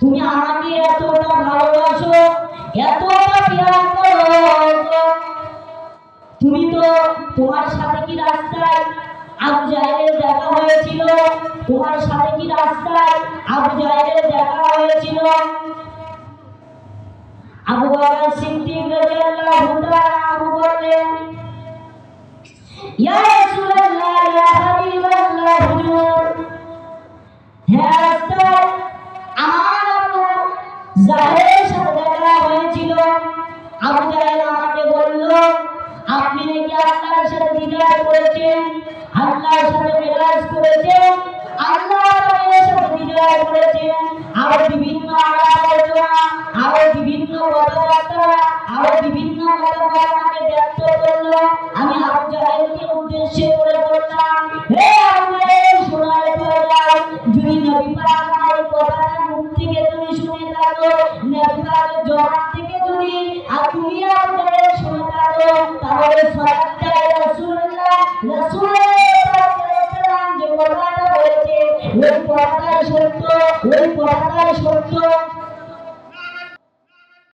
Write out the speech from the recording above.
তুমি আমাকে এতটা ভালোবাসো, এতটা প্যার করো, তুমি তো তোমার সাথে কি রাস্তায় আবু জাহেলের দেখা হয়েছিল? তোমার সাথে কি রাস্তায় আবু জাহেলের দেখা হয়েছিল? আবু বকর সিদ্দিক রাদিয়াল্লাহু তাআলা আনহু বললেন, ইয়া রাসূলুল্লাহ, ইয়া হাবিবাল্লাহ, হুজুর, হ্যাঁ রাস্তায় আমার আবু জাহেলের সাথে দেখা হয়েছিল। আবু জাহেল আমাকে বলল, আপনি নাকি আল্লাহর সাথে দ্বিধার করেছেন, আল্লাহর সাথে মেরাজ করেছেন, আল্লাহর সাথে দ্বিধার করেছেন, আর বিভিন্ন আলোচনা, আর বিভিন্ন কথাবার্তা, আর বিভিন্ন কথা আমাকে ব্যক্ত করলো। আমি আবু জাহেলকে উদ্দেশ্য করে বললাম, হে আবু জাহেল, শোনায় যাও, যদি নবী পাক আমার কথাটা মুখ থেকে তুমি শুনে থাকো, নবী পাকের জবান থেকে যদি আর তুমি আবু জাহেল শুনে থাকো, তাহলে সাদাকা রাসূলুল্লাহ, রাসূলের যে কথাটা বলেছে ওই কথাটাই সত্য, ওই কথাটাই সত্য।